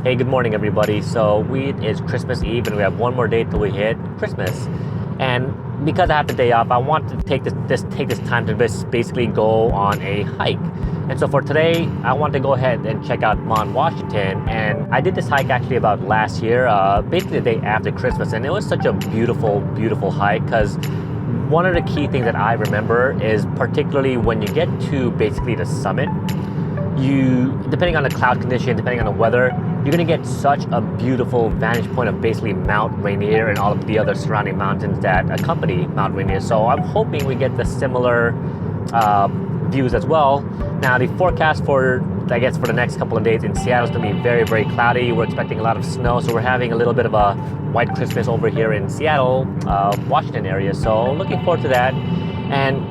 Hey, good morning, everybody. So it is Christmas Eve, and we have one more day till we hit Christmas. And because I have the day off, I want to take this time to basically go on a hike. And so for today, I want to go ahead and check out Mount Washington. And I did this hike actually about last year, basically the day after Christmas, and it was such a beautiful, beautiful hike because one of the key things that I remember is particularly when you get to basically the summit, depending on the cloud condition, depending on the weather, you're gonna get such a beautiful vantage point of basically Mount Rainier and all of the other surrounding mountains that accompany Mount Rainier. So I'm hoping we get the similar views as well. Now the forecast for the next couple of days in Seattle is gonna be very, very cloudy. We're expecting a lot of snow, so we're having a little bit of a white Christmas over here in Seattle, Washington area. So looking forward to that. And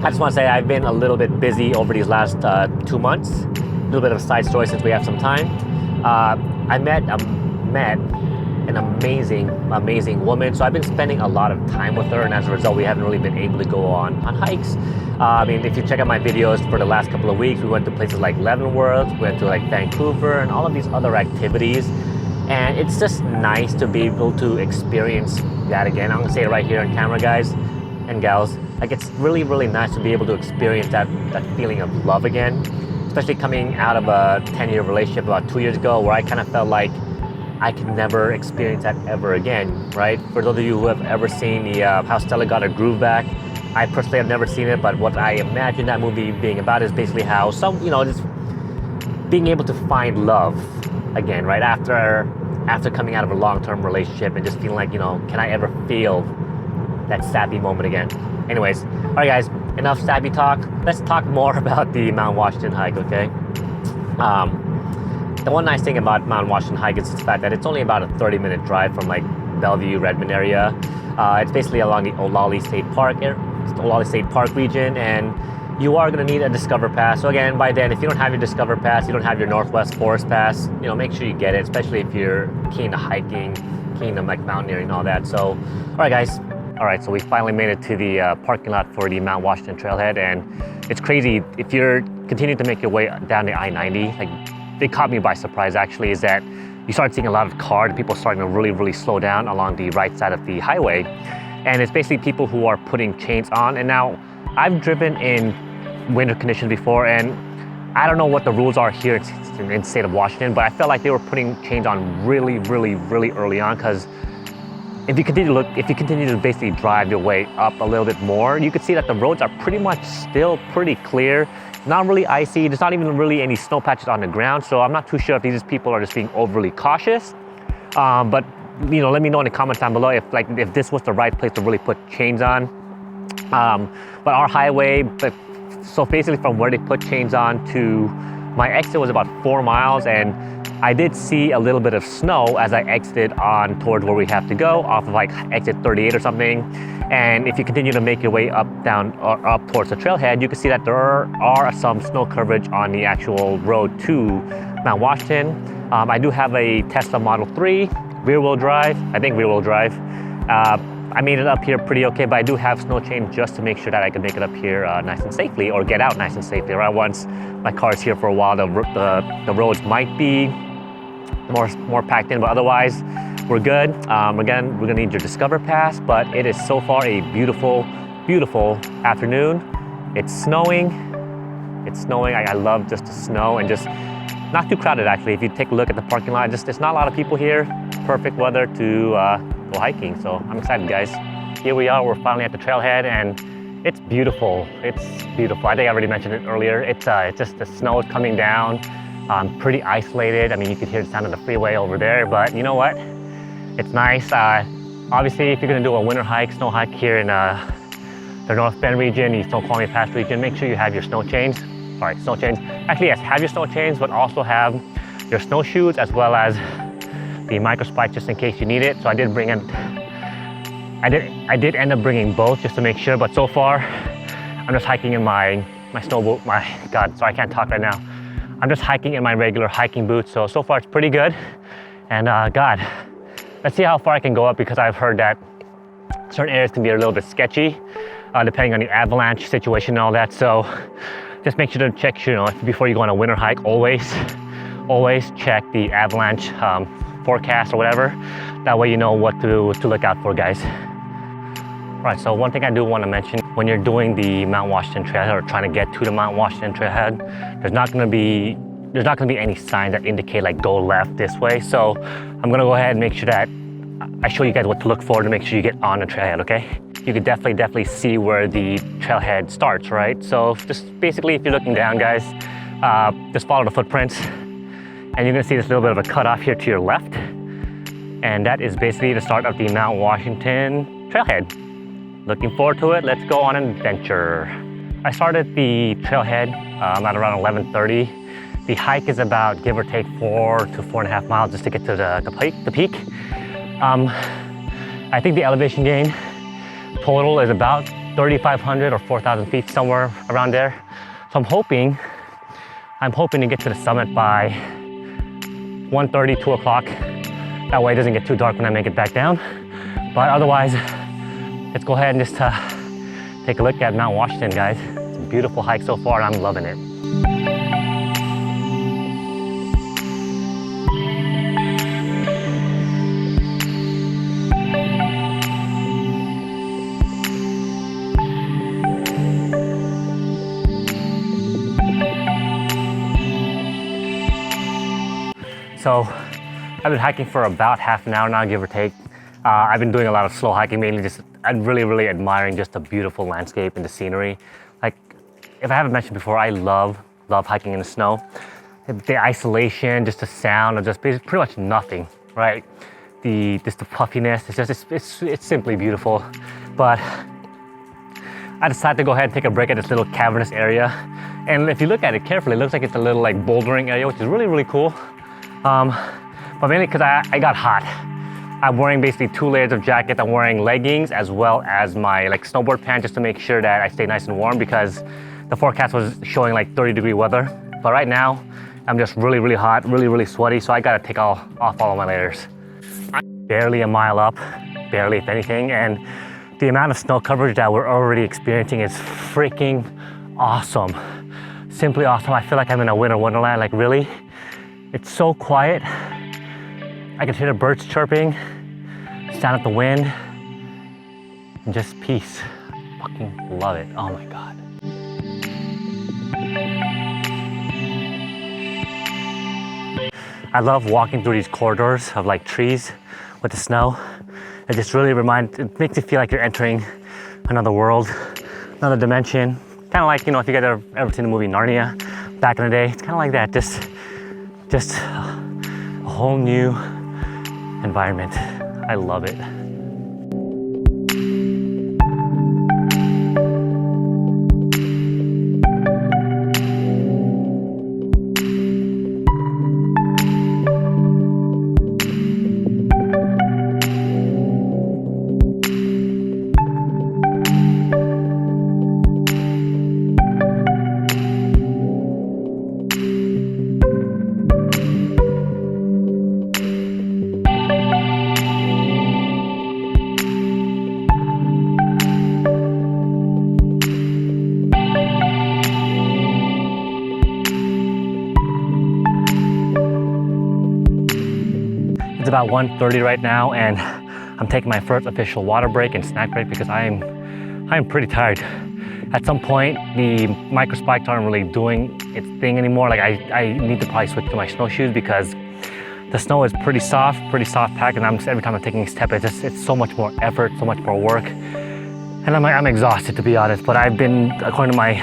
I just want to say I've been a little bit busy over these last 2 months. A little bit of a side story since we have some time. I met an amazing woman. So I've been spending a lot of time with her, and as a result, we haven't really been able to go on hikes. I mean, if you check out my videos for the last couple of weeks, we went to places like Leavenworth, we went to like Vancouver, and all of these other activities. And it's just nice to be able to experience that again. I'm gonna say it right here on camera, guys and gals. Like, it's really, really nice to be able to experience that feeling of love again, especially coming out of a 10-year relationship about 2 years ago, where I kind of felt like I could never experience that ever again, right? For those of you who have ever seen the How Stella Got Her Groove Back, I personally have never seen it, but what I imagine that movie being about is basically how just being able to find love again, right? After coming out of a long-term relationship and just feeling like, can I ever feel that sappy moment again? Anyways, all right, guys, enough sappy talk. Let's talk more about the Mount Washington hike, okay? The one nice thing about Mount Washington hike is the fact that it's only about a 30-minute drive from like Bellevue, Redmond area. It's basically along the Olallie State Park region, and you are going to need a Discover Pass. So again, by then, if you don't have your Discover Pass, you don't have your Northwest Forest Pass, make sure you get it, especially if you're keen to hiking, keen to like mountaineering and all that. So, all right, guys. All right, so we finally made it to the parking lot for the Mt Washington Trailhead, and it's crazy. If you're continuing to make your way down the I-90, like, it caught me by surprise actually, is that you start seeing a lot of cars, people starting to really, really slow down along the right side of the highway. And it's basically people who are putting chains on. And now, I've driven in winter conditions before, and I don't know what the rules are here in the state of Washington, but I felt like they were putting chains on really, really, really early on, because if you continue to basically drive your way up a little bit more, you can see that the roads are pretty much still pretty clear. Not really icy. There's not even really any snow patches on the ground. So I'm not too sure if these people are just being overly cautious. But let me know in the comments down below if this was the right place to really put chains on. But our highway, so basically from where they put chains on to my exit was about 4 miles, and I did see a little bit of snow as I exited on towards where we have to go, off of like exit 38 or something. And if you continue to make your way up towards the trailhead, you can see that there are some snow coverage on the actual road to Mount Washington. I do have a Tesla Model 3, rear-wheel drive. I made it up here pretty okay, but I do have snow chain just to make sure that I can make it up here nice and safely, or get out nice and safely. Right, once my car's here for a while, the roads might be more packed in, but otherwise we're good. Again, we're gonna need your Discover Pass, but it is so far a beautiful, beautiful afternoon. It's snowing. I love just the snow, and just not too crowded actually. If you take a look at the parking lot, there's not a lot of people here. Perfect weather to go hiking, so I'm excited, guys. Here we are, we're finally at the trailhead, and it's beautiful. I think I already mentioned it earlier. It's just the snow is coming down. Pretty isolated. I mean, you could hear the sound of the freeway over there, but you know what? It's nice. Obviously, if you're gonna do a winter hike, snow hike here in the North Bend region, the Snoqualmie Pass region, make sure you have your snow chains. Actually, yes, have your snow chains, but also have your snowshoes as well as the micro spikes just in case you need it. So I did end up bringing both just to make sure, but so far, I'm just hiking in my snowboard. I can't talk right now. I'm just hiking in my regular hiking boots, so far it's pretty good. And let's see how far I can go up, because I've heard that certain areas can be a little bit sketchy, depending on the avalanche situation and all that. So just make sure to check, before you go on a winter hike, always always check the avalanche forecast or whatever. That way you know what to look out for, guys. All right, so one thing I do want to mention, when you're doing the Mt Washington Trailhead or trying to get to the Mt Washington Trailhead, there's not going to be any signs that indicate like go left this way. So I'm going to go ahead and make sure that I show you guys what to look for to make sure you get on the trailhead, okay? You can definitely see where the trailhead starts, right? So just basically, if you're looking down, guys, just follow the footprints, and you're gonna see this little bit of a cutoff here to your left, and that is basically the start of the Mt Washington Trailhead. Looking forward to it. Let's go on an adventure. I started the trailhead at around 11:30. The hike is about, give or take, 4 to 4.5 miles just to get to the peak. I think the elevation gain total is about 3,500 or 4,000 feet, somewhere around there. So I'm hoping to get to the summit by 1:30, 2 o'clock. That way it doesn't get too dark when I make it back down. But otherwise, let's go ahead and just take a look at Mount Washington, guys. It's a beautiful hike so far, and I'm loving it. So I've been hiking for about half an hour now, give or take. I've been doing a lot of slow hiking, mainly just I'm really admiring just the beautiful landscape and the scenery. Like, if I haven't mentioned before, I love hiking in the snow. The isolation, just the sound of just pretty much nothing, right? Just the puffiness, it's simply beautiful. But I decided to go ahead and take a break at this little cavernous area. And if you look at it carefully, it looks like it's a little like bouldering area, which is really cool. But mainly because I got hot. I'm wearing basically 2 layers of jacket. I'm wearing leggings as well as my like snowboard pants just to make sure that I stay nice and warm, because the forecast was showing like 30-degree weather. But right now, I'm just really hot, really sweaty, so I gotta take off all of my layers. I'm barely a mile up, barely if anything, and the amount of snow coverage that we're already experiencing is freaking awesome. Simply awesome. I feel like I'm in a winter wonderland, like really. It's so quiet. I can hear the birds chirping, sound of the wind, and just peace. I fucking love it. Oh my God. I love walking through these corridors of like trees with the snow. It just really it makes you feel like you're entering another world, another dimension. Kind of like, you know, if you guys ever seen the movie Narnia back in the day, it's kind of like that. Just a whole new environment. I love it. It's about 1:30 right now, and I'm taking my first official water break and snack break because I'm pretty tired. At some point, the micro spikes aren't really doing its thing anymore. Like I need to probably switch to my snowshoes because the snow is pretty soft packed, and every time I'm taking a step, it's so much more effort, so much more work, and I'm exhausted, to be honest. But I've been, according to my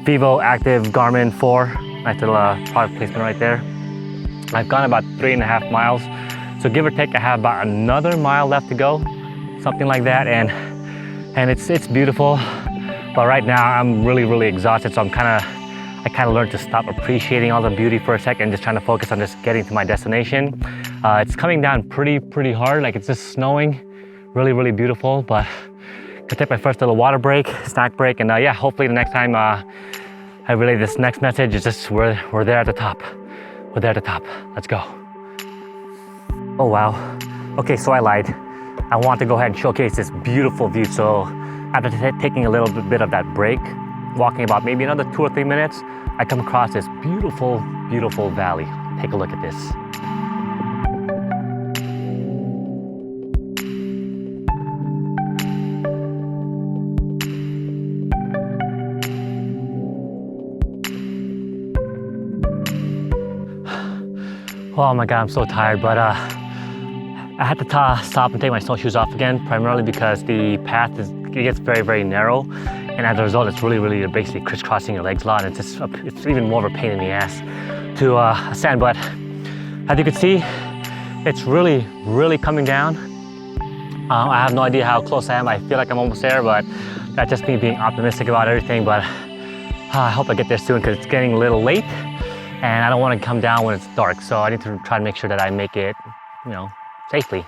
Vivo Active Garmin 4, nice little product placement right there, I've gone about 3.5 miles. So give or take, I have about another mile left to go, something like that, and it's beautiful. But right now I'm really exhausted, so I kind of learned to stop appreciating all the beauty for a second and just trying to focus on just getting to my destination. It's coming down pretty hard, like it's just snowing, really beautiful. But I'm gonna take my first little water break, snack break, and yeah, hopefully the next time I relay this next message is just we're there at the top. We're there at the top. Let's go. Oh wow. Okay, so I lied. I want to go ahead and showcase this beautiful view. So after taking a little bit of that break, walking about maybe another 2 or 3 minutes, I come across this beautiful valley. Take a look at this. Oh my God, I'm so tired, but I had to stop and take my snowshoes off again, primarily because the path it gets very, very narrow. And as a result, it's really basically crisscrossing your legs a lot. And it's even more of a pain in the ass to ascend. But as you can see, it's really coming down. I have no idea how close I am. I feel like I'm almost there, but that's just me being optimistic about everything. But I hope I get there soon because it's getting a little late and I don't want to come down when it's dark. So I need to try to make sure that I make it, safely.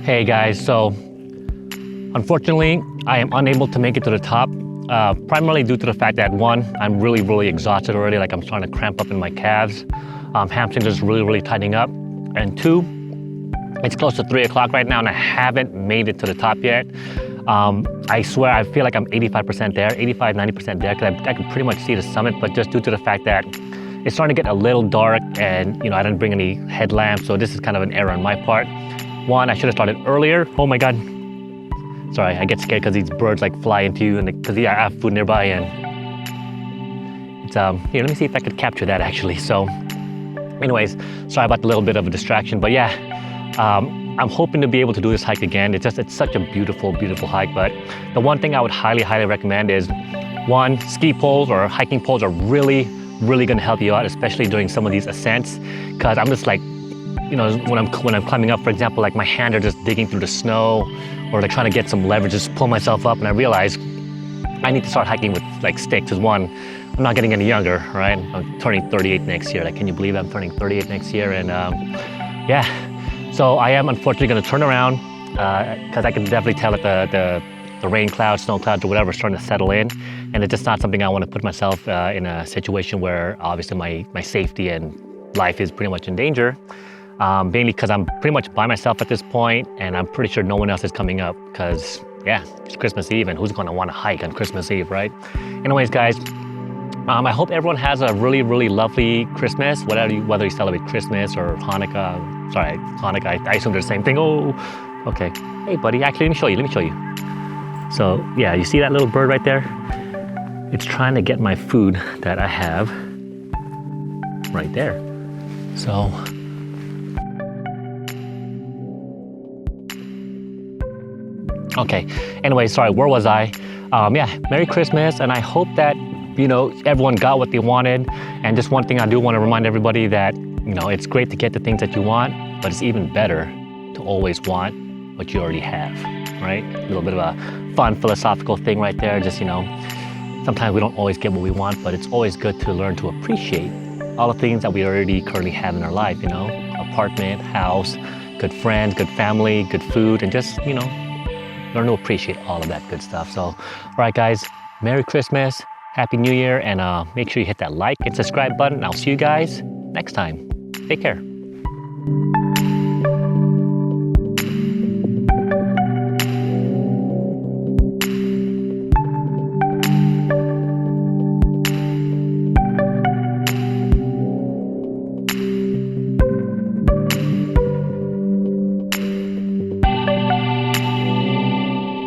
Hey guys, so unfortunately, I am unable to make it to the top, primarily due to the fact that one, I'm really exhausted already, like I'm starting to cramp up in my calves. Hamstrings are just really tightening up. And two, it's close to 3 o'clock right now and I haven't made it to the top yet. I swear, I feel like I'm 85% there, 90% there, because I can pretty much see the summit, but just due to the fact that it's starting to get a little dark and I didn't bring any headlamps, so this is kind of an error on my part. One, I should have started earlier. Oh my God. Sorry, I get scared because these birds like fly into you and because I have food nearby and it's, here, let me see if I could capture that actually. So anyways, sorry about the little bit of a distraction, but yeah, I'm hoping to be able to do this hike again. It's such a beautiful hike, but the one thing I would highly recommend is one, ski poles or hiking poles are really gonna help you out, especially during some of these ascents, because I'm just like, when I'm climbing up, for example, like my hands are just digging through the snow or like trying to get some leverage, just pull myself up, and I realize I need to start hiking with like sticks. Because one, I'm not getting any younger, right? I'm turning 38 next year. Like, can you believe I'm turning 38 next year? And yeah, so I am unfortunately going to turn around because I can definitely tell that the rain clouds, snow clouds, or whatever is starting to settle in, and it's just not something I want to put myself in a situation where obviously my safety and life is pretty much in danger. Mainly because I'm pretty much by myself at this point, and I'm pretty sure no one else is coming up because, yeah, it's Christmas Eve, and who's going to want to hike on Christmas Eve, right? Anyways, guys, I hope everyone has a really lovely Christmas, whether you celebrate Christmas or Hanukkah. Sorry, Hanukkah, I assume they're the same thing. Oh, okay. Hey, buddy, actually, let me show you. So, yeah, you see that little bird right there? It's trying to get my food that I have right there. So, okay, anyway, sorry, where was I? Yeah, Merry Christmas, and I hope that, everyone got what they wanted. And just one thing I do want to remind everybody that, it's great to get the things that you want, but it's even better to always want what you already have, right? A little bit of a fun philosophical thing right there. Just, sometimes we don't always get what we want, but it's always good to learn to appreciate all the things that we already currently have in our life, apartment, house, good friends, good family, good food, and just, learn to appreciate all of that good stuff. So, all right, guys, Merry Christmas, Happy New Year, and make sure you hit that like and subscribe button. I'll see you guys next time. Take care.